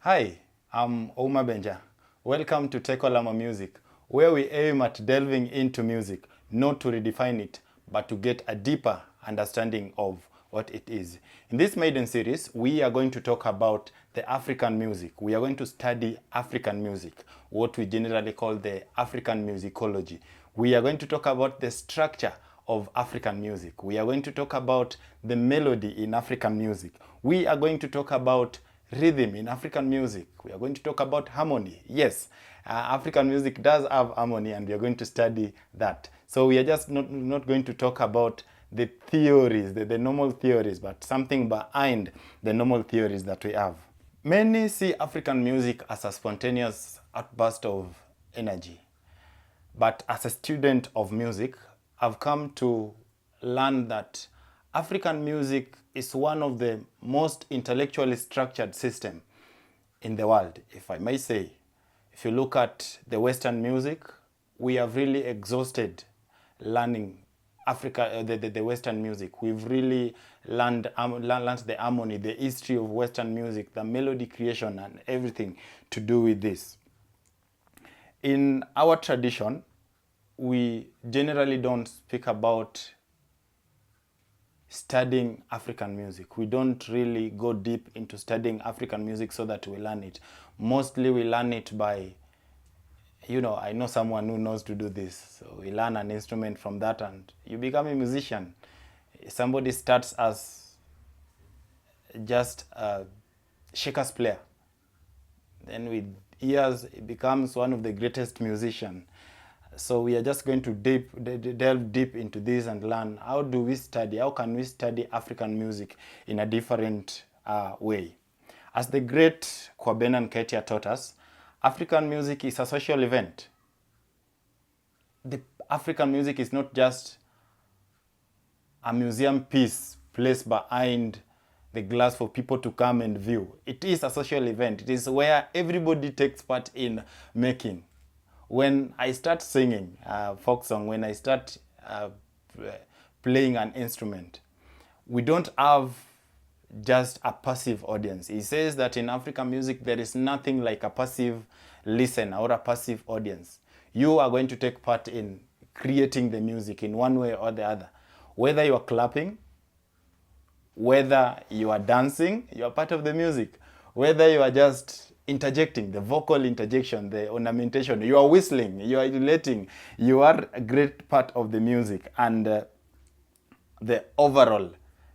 Hi, I'm Oma Benja. Welcome to Tekolama Music, where we aim at delving into music, not to redefine it, but to get a deeper understanding of what it is. In this maiden series, we are going to talk about the African music. We are going to study African music, what we generally call the African musicology. We are going to talk about the structure of African music. We are going to talk about the melody in African music. We are going to talk about rhythm in African music. We are going to talk about harmony. Yes, African music does have harmony, and we are going to study that. So we are just not going to talk about the theories, the normal theories, but something behind the normal theories that we have. Many see African music as a spontaneous outburst of energy. But as a student of music, I've come to learn that African music is one of the most intellectually structured system in the world, if I may say. If you look at the Western music, we have really exhausted learning the Western music. We've really learned the harmony, the history of Western music, the melody creation, and everything to do with this. In our tradition, we generally don't speak about studying African music. We don't really go deep into studying African music so that we learn it. Mostly we learn it by, I know someone who knows to do this. So we learn an instrument from that and you become a musician. Somebody starts as just a shakers player. Then with years, it becomes one of the greatest musicians. So we are just going to delve deep into this and learn how do we study, how can we study African music in a different way. As the great Kwabena Nketia taught us, African music is a social event. The African music is not just a museum piece placed behind the glass for people to come and view. It is a social event. It is where everybody takes part in making. When I start singing folk song, when I start playing an instrument, we don't have just a passive audience. He says that in African music, there is nothing like a passive listener or a passive audience. You are going to take part in creating the music in one way or the other. Whether you are clapping, whether you are dancing, you are part of the music. Whether you are just interjecting, the vocal interjection, the ornamentation, you are whistling, you are relating, you are a great part of the music and the overall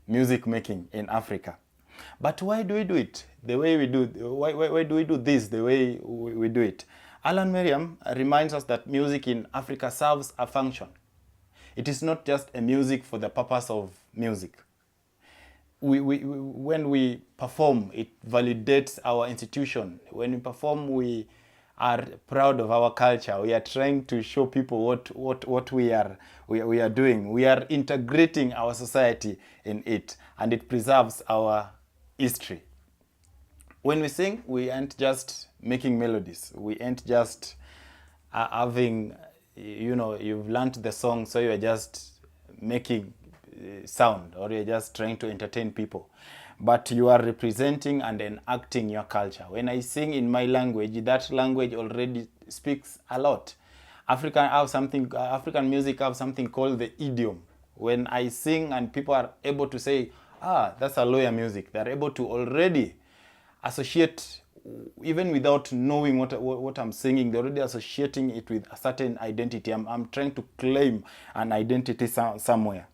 music making in Africa. But why do we do it the way we do? Why do we do this the way we do it? Alan Merriam reminds us that music in Africa serves a function. It is not just a music for the purpose of music. When we perform, it validates our institution. When we perform, we are proud of our culture. We are trying to show people what we are doing. We are integrating our society in it, and it preserves our history. When we sing, we aren't just making melodies. We aren't just having, you've learned the song, so you're just making sound, or you're just trying to entertain people, but you are representing and enacting your culture. When I sing in my language, that language already speaks a lot. African music have something called the idiom. When I sing and people are able to say, that's a lawyer music, they're able to already associate, even without knowing what I'm singing, they're already associating it with a certain identity. I'm trying to claim an identity somewhere.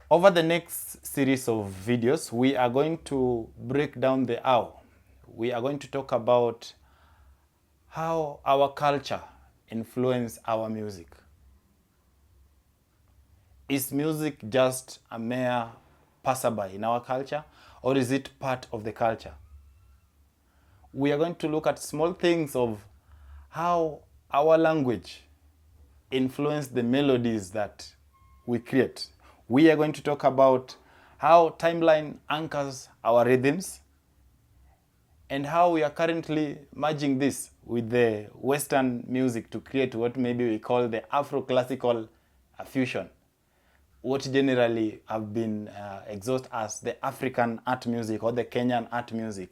Over the next series of videos, we are going to break down the how. We are going to talk about how our culture influences our music. Is music just a mere passerby in our culture, or is it part of the culture? We are going to look at small things of how our language influences the melodies that we create. We are going to talk about how timeline anchors our rhythms and how we are currently merging this with the Western music to create what maybe we call the Afro-classical fusion, what generally have been exhausted as the African art music or the Kenyan art music.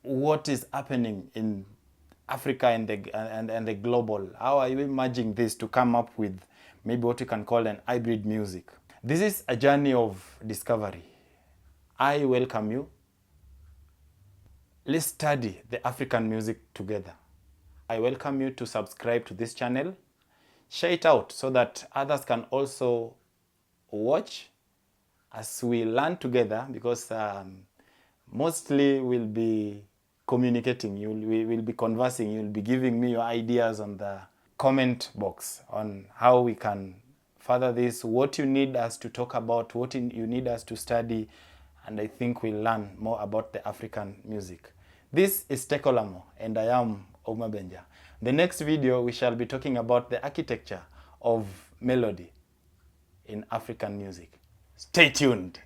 what is happening in Africa and the global. How are you merging this to come up with maybe what you can call an hybrid music? This is a journey of discovery. I welcome you. Let's study the African music together. I welcome you to subscribe to this channel. Share it out so that others can also watch as we learn together, because mostly we'll be communicating, we will be conversing, you'll be giving me your ideas on the comment box on how we can further this, what you need us to talk about, what you need us to study, and I think we'll learn more about the African music. This is Tekolamo and I am Oma Benja. The next video we shall be talking about the architecture of melody in African music. Stay tuned.